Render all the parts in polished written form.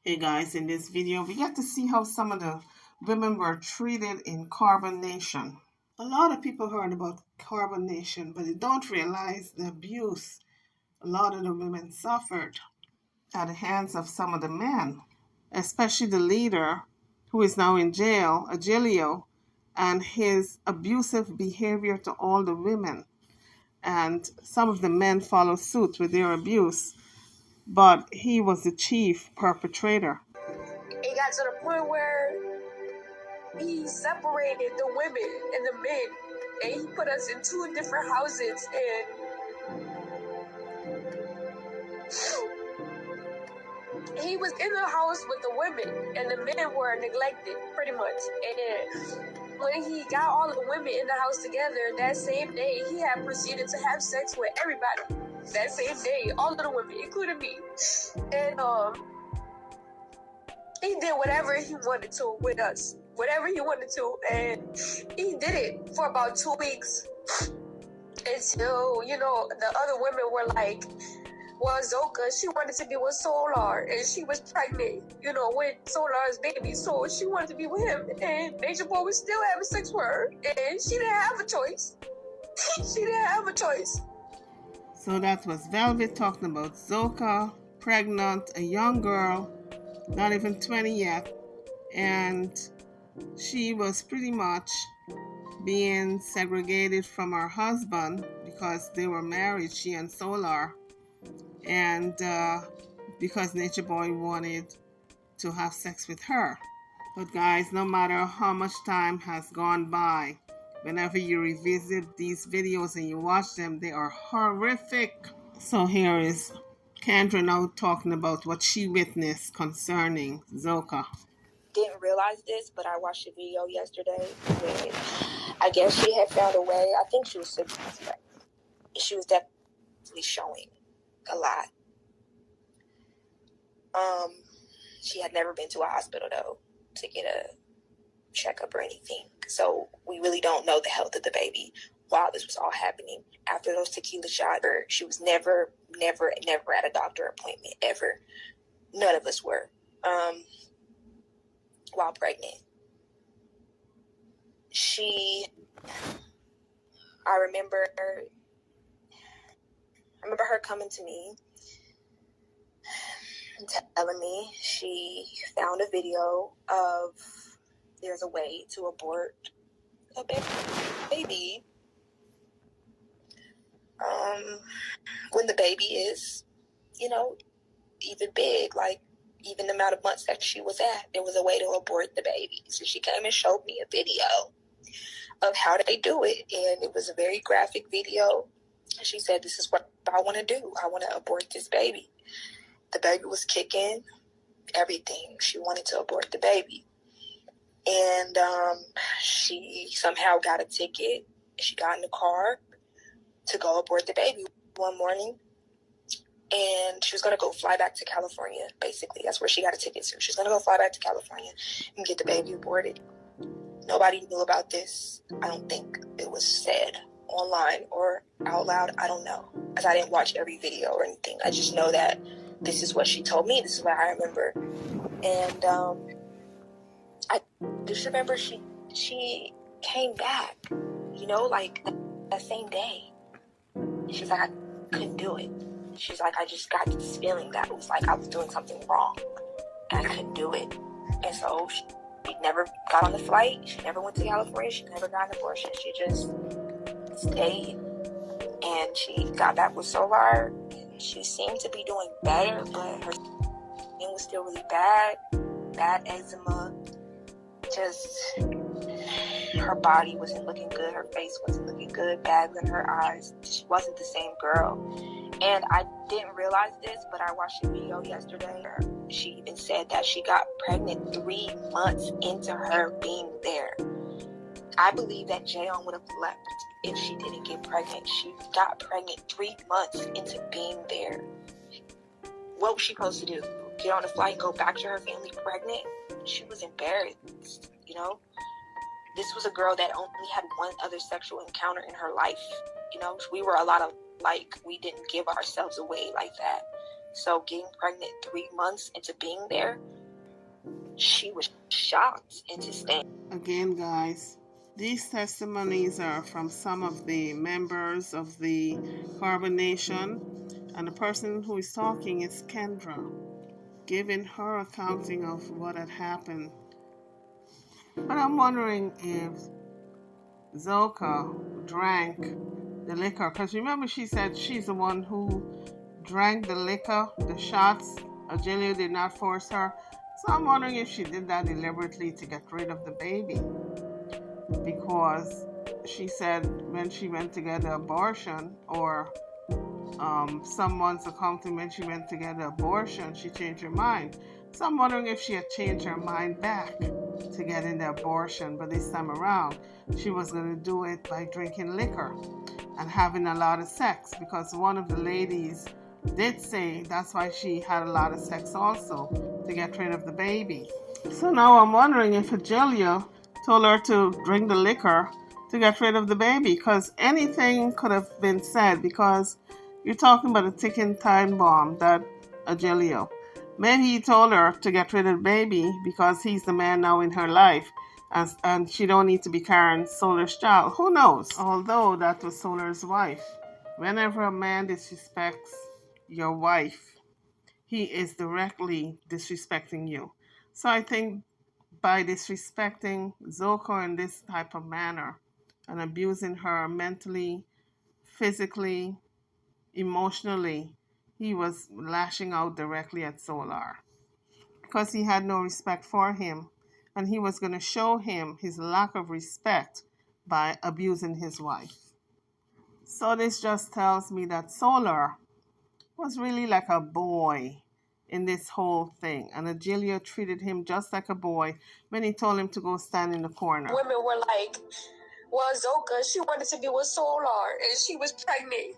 Hey guys, in this video we get to see how some of the women were treated in Carbonation. A lot of people heard about Carbonation, but they don't realize the abuse a lot of the women suffered at the hands of some of the men, especially the leader who is now in jail, Agilio, and his abusive behavior to all the women. And some of the men follow suit with their abuse, but he was the chief perpetrator. It got to the point where he separated the women and the men, and he put us in two different houses, and he was in the house with the women, and the men were neglected, pretty much. And when he got all of the women in the house together, that same day, he had proceeded to have sex with everybody. That same day, all of the women, including me. And he did whatever he wanted to with us. Whatever he wanted to, and he did it for about 2 weeks until, the other women were like, well, Zoka, she wanted to be with Solar, and she was pregnant, with Solar's baby, so she wanted to be with him, and Nature Boy was still having sex with her, and she didn't have a choice. She didn't have a choice. So that was Velvet talking about Zoka, pregnant, a young girl, not even 20 yet, and she was pretty much being segregated from her husband because they were married, she and Solar, and because Nature Boy wanted to have sex with her. But guys, no matter how much time has gone by, whenever you revisit these videos and you watch them, they are horrific. So here is Kendra now talking about what she witnessed concerning Zoka. Didn't realize this, but I watched a video yesterday when I guess she had found a way. I think she was pregnant. She was definitely showing a lot. She had never been to a hospital though to get a checkup or anything. So we really don't know the health of the baby while this was all happening. After those tequila shots, she was never at a doctor appointment ever. None of us were. While pregnant. I remember her coming to me and telling me she found a video of there's a way to abort a baby when the baby is, even big, like even the amount of months that she was at, there was a way to abort the baby. So she came and showed me a video of how they do it. And it was a very graphic video. She said, this is what I want to do. I want to abort this baby. The baby was kicking, everything. She wanted to abort the baby. And she somehow got a ticket. She got in the car to go abort the baby one morning. And she was going to go fly back to California, basically. That's where she got a ticket to. She was going to go fly back to California and get the baby aborted. Nobody knew about this. I don't think it was said online or out loud. I don't know, because I didn't watch every video or anything. I just know that this is what she told me. This is what I remember. And I just remember she came back, like that same day. She's like, I couldn't do it. She's like, I just got this feeling that it was like I was doing something wrong and I couldn't do it. And so she never got on the flight. She never went to California. She never got an abortion. She just stayed, and she got back with Solar. She seemed to be doing better, but her skin was still really bad eczema. Just her body wasn't looking good. Her face wasn't looking good. Bags in her eyes. She wasn't the same girl. And I didn't realize this, but I watched a video yesterday. She even said that she got pregnant 3 months into her being there. I believe that Jayon would have left if she didn't get pregnant. She got pregnant 3 months into being there. What was she supposed to do? Get on a flight, go back to her family pregnant? She was embarrassed, This was a girl that only had one other sexual encounter in her life. We were a lot of we didn't give ourselves away like that. So getting pregnant 3 months into being there, she was shocked into staying. Again, guys, these testimonies are from some of the members of the Carbonation, and the person who is talking is Kendra, giving her accounting of what had happened. But I'm wondering if Zoka drank the liquor, because remember she said she's the one who drank the liquor, the shots. Agelia did not force her. So I'm wondering if she did that deliberately to get rid of the baby. Because she said when she went to get the abortion, or some months accounting when she went to get the abortion, she changed her mind. So I'm wondering if she had changed her mind back to getting the abortion, but this time around she was going to do it by drinking liquor and having a lot of sex, because one of the ladies did say that's why she had a lot of sex also, to get rid of the baby. So now I'm wondering if Agelia told her to drink the liquor to get rid of the baby, because anything could have been said, because you're talking about a ticking time bomb, that Agelio. Maybe he told her to get rid of the baby because he's the man now in her life, and she don't need to be carrying Solar's child. Who knows? Although that was Solar's wife. Whenever a man disrespects your wife, he is directly disrespecting you. So I think by disrespecting Zoka in this type of manner and abusing her mentally, physically, emotionally, he was lashing out directly at Solar because he had no respect for him, and he was going to show him his lack of respect by abusing his wife. So this just tells me that Solar was really like a boy in this whole thing, and Agelia treated him just like a boy when he told him to go stand in the corner. Women were like, well, Zoka, she wanted to be with Solar, and she was pregnant,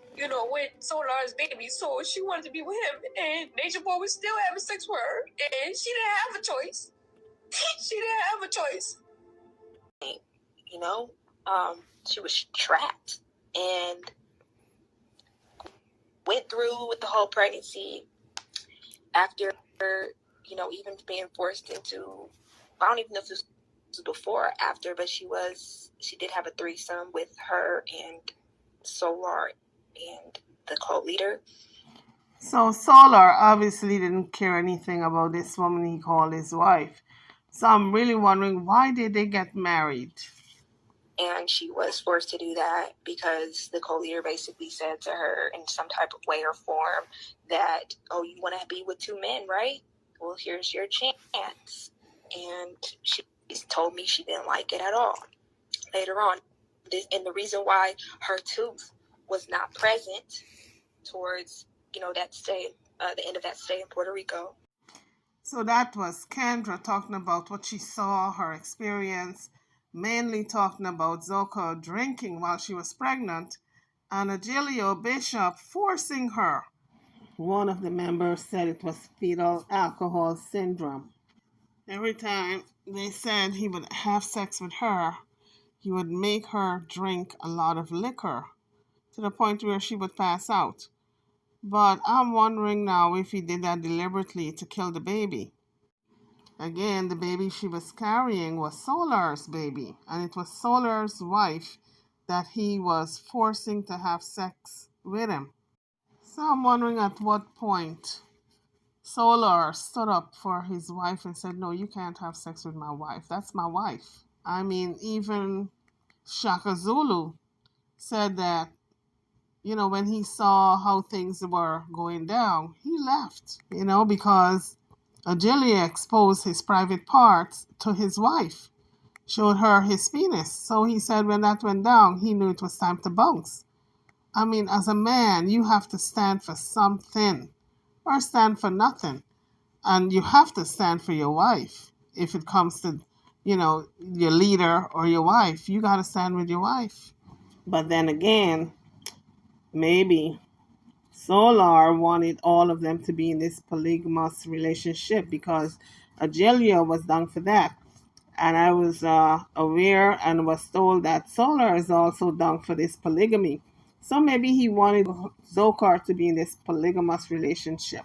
with Solar's baby, so she wanted to be with him, and Nature Boy was still having sex with her, and she didn't have a choice. She didn't have a choice. She was trapped and went through with the whole pregnancy after, even being forced into, I don't even know if this was before or after, but she did have a threesome with her and Solar and the cult leader. So Solar obviously didn't care anything about this woman he called his wife. So I'm really wondering, why did they get married? And she was forced to do that because the co-leader basically said to her in some type of way or form that, oh, you want to be with two men, right? Well, here's your chance. And she told me she didn't like it at all. Later on, and the reason why her tooth was not present towards, that stay, the end of that stay in Puerto Rico. So that was Kendra talking about what she saw, her experience, mainly talking about Zoka drinking while she was pregnant, and Agelio Bishop forcing her. One of the members said it was fetal alcohol syndrome. Every time they said he would have sex with her, he would make her drink a lot of liquor to the point where she would pass out. But I'm wondering now if he did that deliberately to kill the baby. Again, the baby she was carrying was Solar's baby, and it was Solar's wife that he was forcing to have sex with him. So I'm wondering at what point Solar stood up for his wife and said, no, you can't have sex with my wife. That's my wife. I mean, even Shaka Zulu said that, when he saw how things were going down, he left, because Agelia exposed his private parts to his wife, showed her his penis. So he said when that went down, he knew it was time to bounce. I mean, as a man, you have to stand for something or stand for nothing. And you have to stand for your wife. If it comes to, your leader or your wife, you got to stand with your wife. But then again, maybe Solar wanted all of them to be in this polygamous relationship because Agelia was down for that. And I was aware and was told that Solar is also down for this polygamy. So maybe he wanted Zokar to be in this polygamous relationship.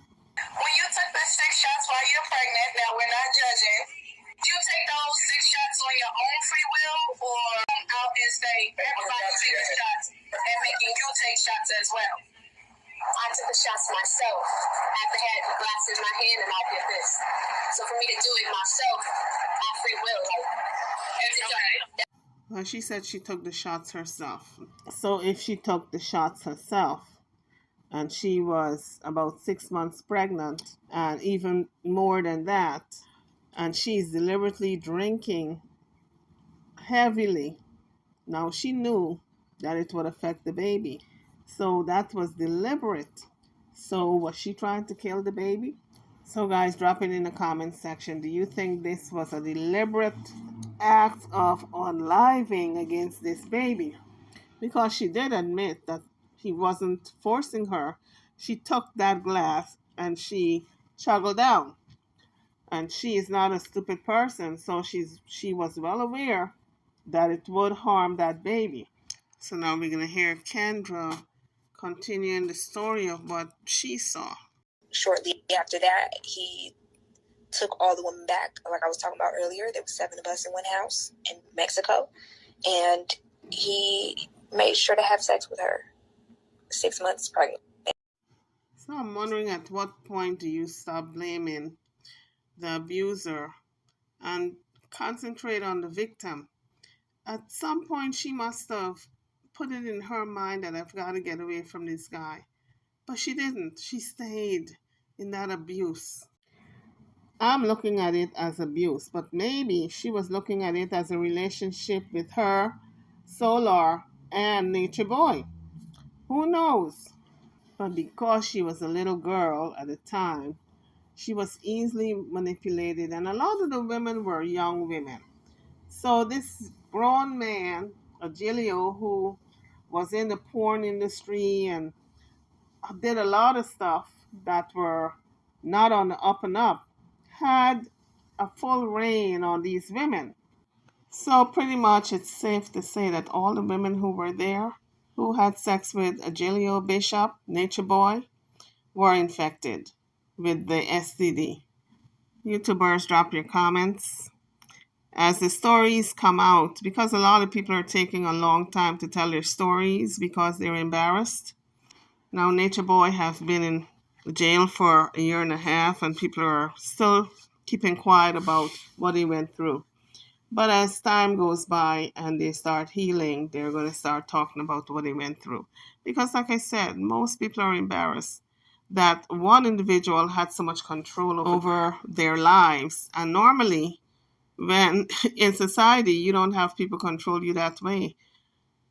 in and I did this. So for me to do it myself, my free will, like everything. Well, she said she took the shots herself. So if she took the shots herself, and she was about 6 months pregnant, and even more than that, and she's deliberately drinking heavily. Now she knew that it would affect the baby. So that was deliberate. So was she trying to kill the baby? So guys, drop it in the comment section. Do you think this was a deliberate act of unaliving against this baby? Because she did admit that he wasn't forcing her. She took that glass and she chuggled down. And she is not a stupid person, so she was well aware that it would harm that baby. So now we're gonna hear Kendra continuing the story of what she saw. Shortly after that, he took all the women back. Like I was talking about earlier, there were 7 of us in one house in Mexico, and he made sure to have sex with her. 6 months pregnant. So I'm wondering, at what point do you stop blaming the abuser and concentrate on the victim? At some point, she must have put it in her mind that I've got to get away from this guy. But she didn't. She stayed in that abuse. I'm looking at it as abuse, but maybe she was looking at it as a relationship with her, Solar, and Nature Boy. Who knows? But because she was a little girl at the time, she was easily manipulated, and a lot of the women were young women. So this grown man, Agilio, who was in the porn industry and did a lot of stuff that were not on the up and up, had a full reign on these women. So pretty much it's safe to say that all the women who were there, who had sex with Agilio Bishop, Nature Boy, were infected with the STD. YouTubers, drop your comments as the stories come out, because a lot of people are taking a long time to tell their stories because they're embarrassed. Now, Nature Boy has been in jail for a year and a half, and people are still keeping quiet about what he went through. But as time goes by and they start healing, they're going to start talking about what they went through. Because, like I said, most people are embarrassed that one individual had so much control over their lives. And normally, when in society, you don't have people control you that way.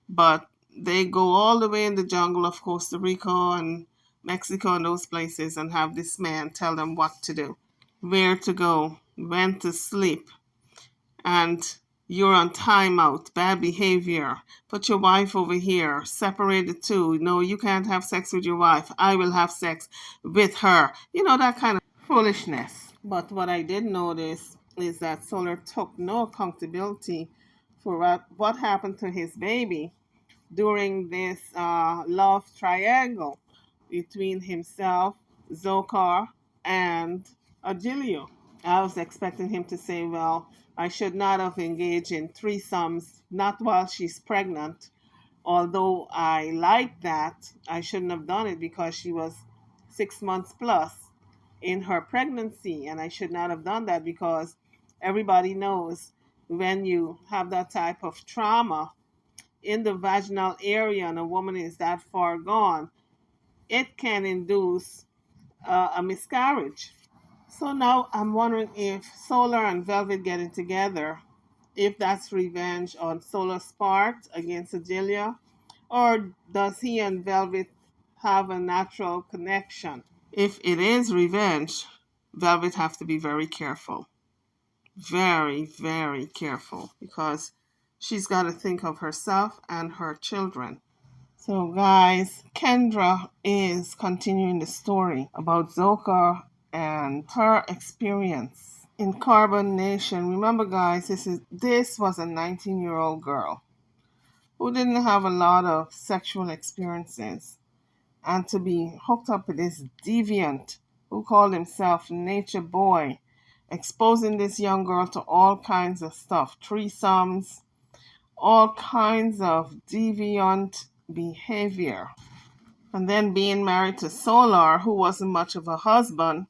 But they go all the way in the jungle of Costa Rica and Mexico and those places and have this man tell them what to do, where to go, when to sleep, and you're on timeout, bad behavior, put your wife over here, separate the two. No, you can't have sex with your wife. I will have sex with her. You know, that kind of foolishness. But what I did notice is that Solar took no accountability for what happened to his baby during this love triangle between himself, Zoka, and Agilio. I was expecting him to say, well, I should not have engaged in threesomes, not while she's pregnant. Although I like that, I shouldn't have done it because she was 6 months plus in her pregnancy, and I should not have done that because everybody knows when you have that type of trauma in the vaginal area and a woman is that far gone, it can induce a miscarriage. So now I'm wondering if Solar and Velvet getting together, if that's revenge on Solar's part against Adelia, or does he and Velvet have a natural connection? If it is revenge, Velvet have to be very careful. Very, very careful, because she's got to think of herself and her children. So, guys, Kendra is continuing the story about Zoka and her experience in CarbonNation. Remember, guys, this was a 19-year-old girl who didn't have a lot of sexual experiences, and to be hooked up with this deviant who called himself Nature Boy, exposing this young girl to all kinds of stuff, threesomes, all kinds of deviant behavior. And then being married to Solar, who wasn't much of a husband,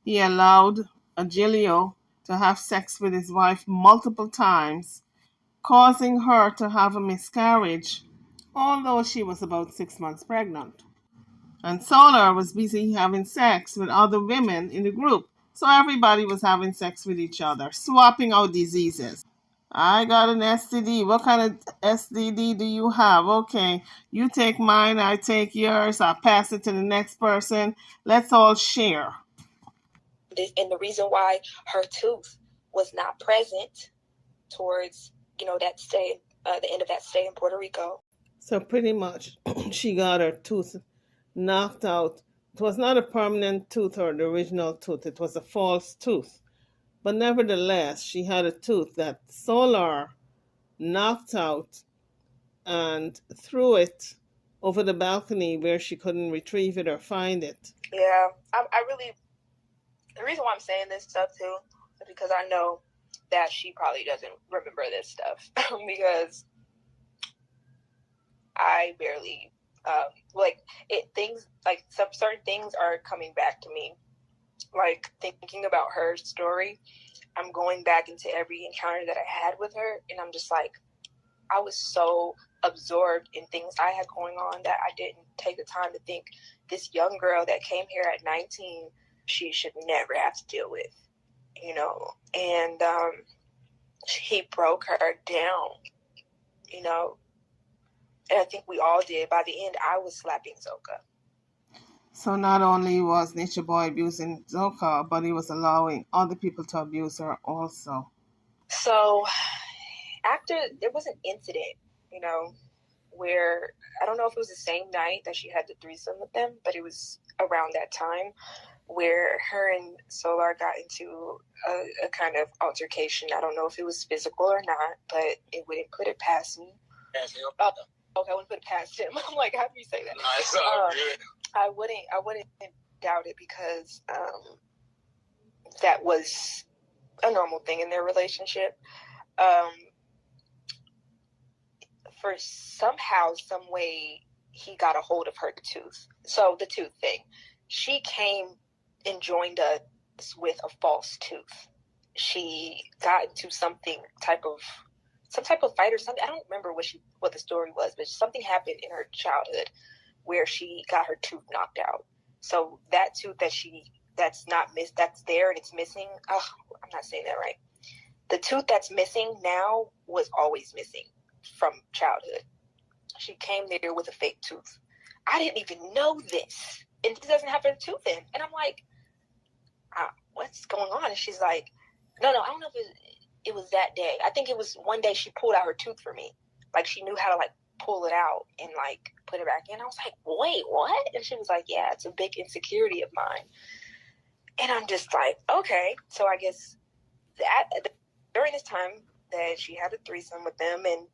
He allowed Agilio to have sex with his wife multiple times, causing her to have a miscarriage, although she was about 6 months pregnant. And Solar was busy having sex with other women in the group. So everybody was having sex with each other, swapping out diseases. I got an STD. What kind of STD do you have? Okay, you take mine, I take yours, I pass it to the next person. Let's all share. And the reason why her tooth was not present towards, that stay, the end of that stay in Puerto Rico. So pretty much she got her tooth knocked out. It was not a permanent tooth or the original tooth, it was a false tooth. But nevertheless, she had a tooth that Solar knocked out and threw it over the balcony where she couldn't retrieve it or find it. Yeah, I really, the reason why I'm saying this stuff too is because I know that she probably doesn't remember this stuff because I barely, things, like some certain things are coming back to me. Like thinking about her story, I'm going back into every encounter that I had with her, and I'm just like, I was so absorbed in things I had going on that I didn't take the time to think this young girl that came here at 19, she should never have to deal with, and he broke her down, and I think we all did. By the end, I was slapping Zoka. So not only was Nature Boy abusing Zoka, but he was allowing other people to abuse her also. So after there was an incident, where I don't know if it was the same night that she had the threesome with them, but it was around that time where her and Solar got into a kind of altercation. I don't know if it was physical or not, but it wouldn't put it past me. Okay, I wouldn't put it past him. I'm like, how do you say that? I wouldn't doubt it because that was a normal thing in their relationship. For somehow, some way, he got a hold of her tooth. So the tooth thing, she came and joined us with a false tooth. She got into some type of fight or something. I don't remember what the story was, but something happened in her childhood where she got her tooth knocked out. So that tooth that's there and it's missing. Oh, I'm not saying that right. The tooth that's missing now was always missing from childhood. She came there with a fake tooth. I didn't even know this. And she doesn't have her tooth in. And I'm like, what's going on? And she's like, no, I don't know if it was that day. I think it was one day she pulled out her tooth for me. Like she knew how to pull it out and put it back in. I was like, wait, what? And she was like, yeah, it's a big insecurity of mine. And I'm just like, okay. So I guess that during this time that she had a threesome with them and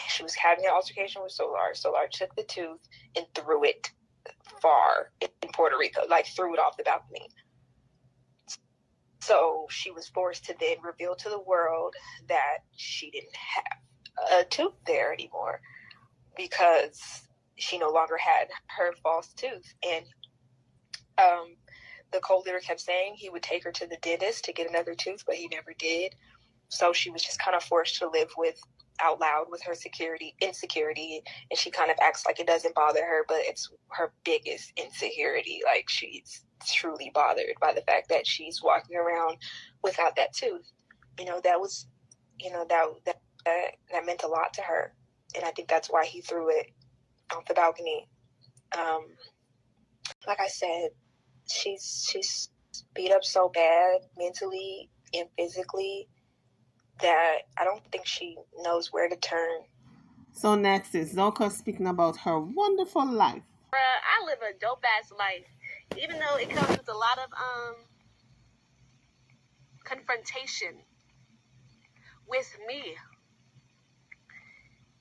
she was having an altercation with Solar. Solar took the tooth and threw it far in Puerto Rico, threw it off the balcony. So she was forced to then reveal to the world that she didn't have a tooth there anymore because she no longer had her false tooth. And the co-leader kept saying he would take her to the dentist to get another tooth, but he never did. So she was just kind of forced to live out loud with her insecurity, and she kind of acts like it doesn't bother her, but it's her biggest insecurity. She's truly bothered by the fact that she's walking around without that tooth. That was, that meant a lot to her, and I think that's why he threw it off the balcony. Like I said, she's beat up so bad mentally and physically that I don't think she knows where to turn. So next is Zoka speaking about her wonderful life. I live a dope ass life, even though it comes with a lot of confrontation with me.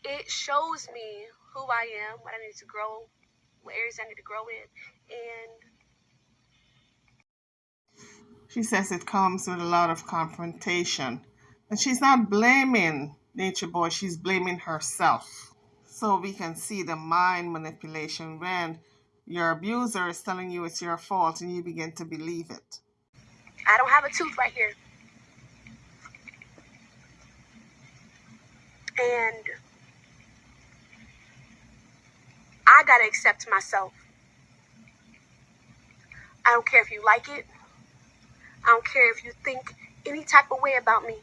It shows me who I am, what I need to grow, what areas I need to grow in, and she says it comes with a lot of confrontation. And she's not blaming Nature Boy, she's blaming herself. So we can see the mind manipulation when your abuser is telling you it's your fault and you begin to believe it. I don't have a tooth right here. And I gotta accept myself. I don't care if you like it. I don't care if you think any type of way about me.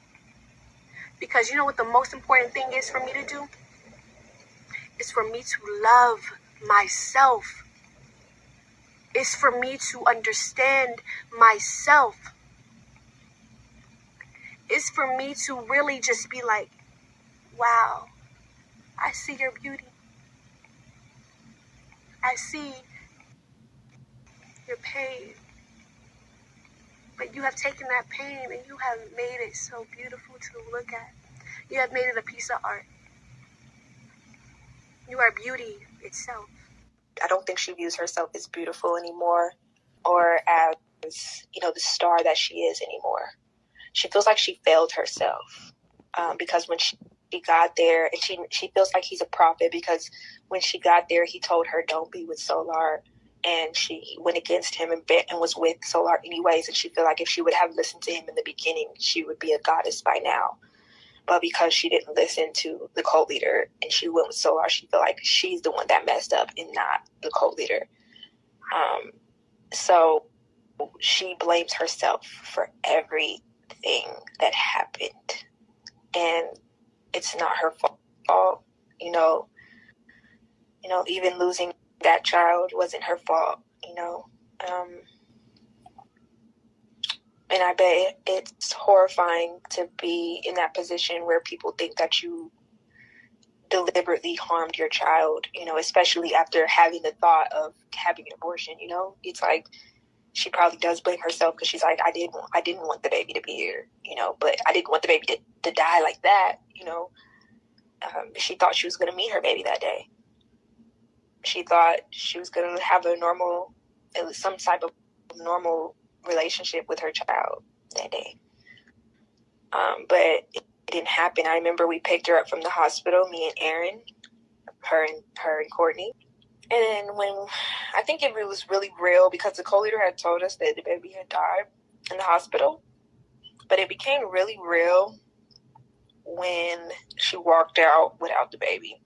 Because you know what the most important thing is for me to do? It's for me to love myself. It's for me to understand myself. It's for me to really just be like, wow, I see your beauty. I see your pain. But you have taken that pain and you have made it so beautiful to look at. You have made it a piece of art. You are beauty itself. I don't think she views herself as beautiful anymore, or as, the star that she is anymore. She feels like she failed herself, because when she got there, and she feels like he's a prophet, because when she got there, he told her, don't be with Solar, and she went against him and was with Solar anyways, and she feel like if she would have listened to him in the beginning, she would be a goddess by now. But because she didn't listen to the cult leader and she went with Solar, she feel like she's the one that messed up and not the cult leader. So she blames herself for everything that happened, and it's not her fault. Even losing that child wasn't her fault. And I bet it's horrifying to be in that position where people think that you deliberately harmed your child, especially after having the thought of having an abortion. It's like she probably does blame herself, because she's like, I didn't want the baby to be here, but I didn't want the baby to die like that. She thought she was going to meet her baby that day. She thought she was going to have some type of normal relationship with her child that day. But it didn't happen. I remember we picked her up from the hospital, me and Aaron, her and Courtney. And then when I think it was really real, because the co-leader had told us that the baby had died in the hospital, but it became really real when she walked out without the baby.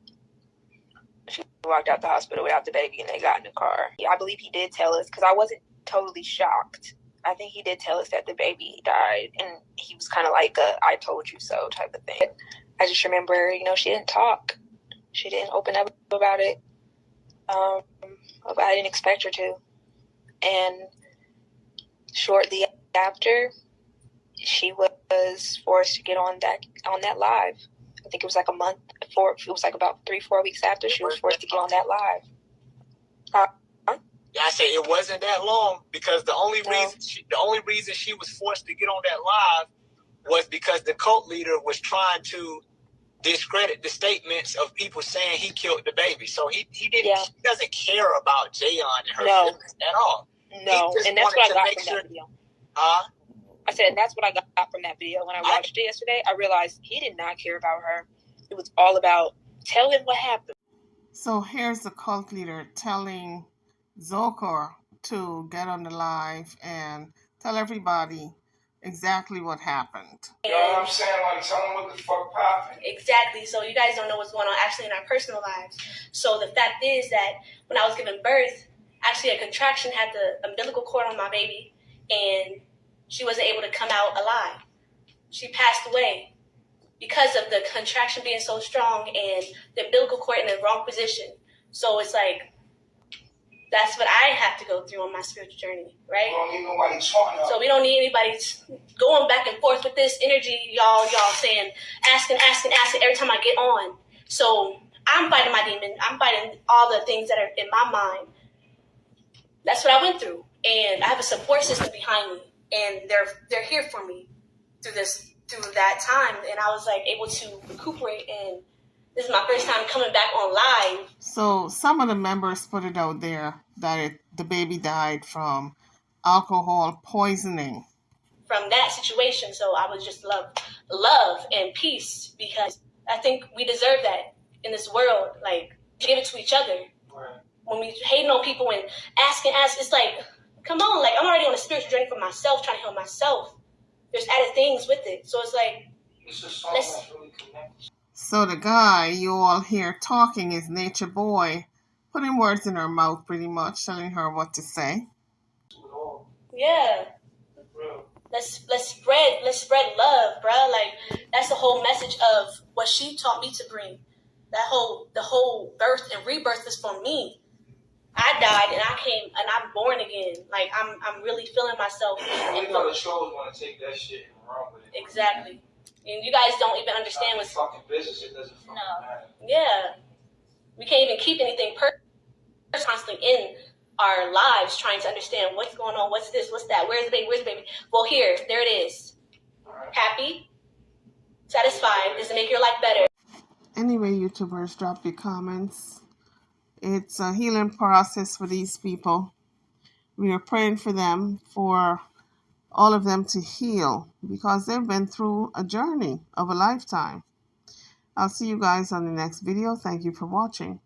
She walked out the hospital without the baby, and they got in the car. Yeah, I believe he did tell us, because I wasn't totally shocked. I think he did tell us that the baby died, and he was kind of like a I told you so type of thing. I just remember, she didn't talk. She didn't open up about it. I didn't expect her to. And shortly after, she was forced to get on that live. I think it was like a month before. It was like about 3-4 weeks after she was forced to get on that live. Yeah, I say it wasn't that long, because the only reason she was forced to get on that live was because the cult leader was trying to discredit the statements of people saying he killed the baby. So he didn't. Yeah. He doesn't care about Jayon and her feelings at all. No, and that's what I got from that video. I said, and that's what I got from that video. When I watched it yesterday, I realized he did not care about her. It was all about, tell him what happened. So here's the cult leader telling Zoka to get on the live and tell everybody exactly what happened. You know what I'm saying? Like, tell them what the fuck happened. Exactly. So you guys don't know what's going on actually in our personal lives. So the fact is that when I was giving birth, actually a contraction had the umbilical cord on my baby, and she wasn't able to come out alive. She passed away because of the contraction being so strong and the umbilical cord in the wrong position. So it's like, that's what I have to go through on my spiritual journey, right? We don't need nobody talking. So we don't need anybody going back and forth with this energy, y'all saying, asking every time I get on. So I'm fighting my demon. I'm fighting all the things that are in my mind. That's what I went through. And I have a support system behind me. And they're here for me through that time. And I was like able to recuperate, and this is my first time coming back on live. So some of the members put it out there that the baby died from alcohol poisoning. From that situation, so I would just love and peace, because I think we deserve that in this world. Like, give it to each other. Right. When we hating on people and asking, it's like, come on, like I'm already on a spiritual journey for myself, trying to heal myself. There's added things with it. So it's like, let's. So the guy you all hear talking is Nature Boy, putting words in her mouth pretty much, telling her what to say. Yeah. Let's spread love, bruh. Like that's the whole message of what she taught me to bring. The whole birth and rebirth is for me. I died and I came and I'm born again. Like I'm really feeling myself. And you know the trolls want to take that shit and run with it. Exactly. And you guys don't even understand what's fucking business. It doesn't fucking matter. Yeah. We can't even keep anything constantly in our lives trying to understand what's going on, what's this, what's that, where's the baby? Well, there it is. Happy, satisfied, does it make your life better? Anyway, YouTubers, drop your comments. It's a healing process for these people. We are praying for them, for all of them to heal, because they've been through a journey of a lifetime. I'll see you guys on the next video. Thank you for watching.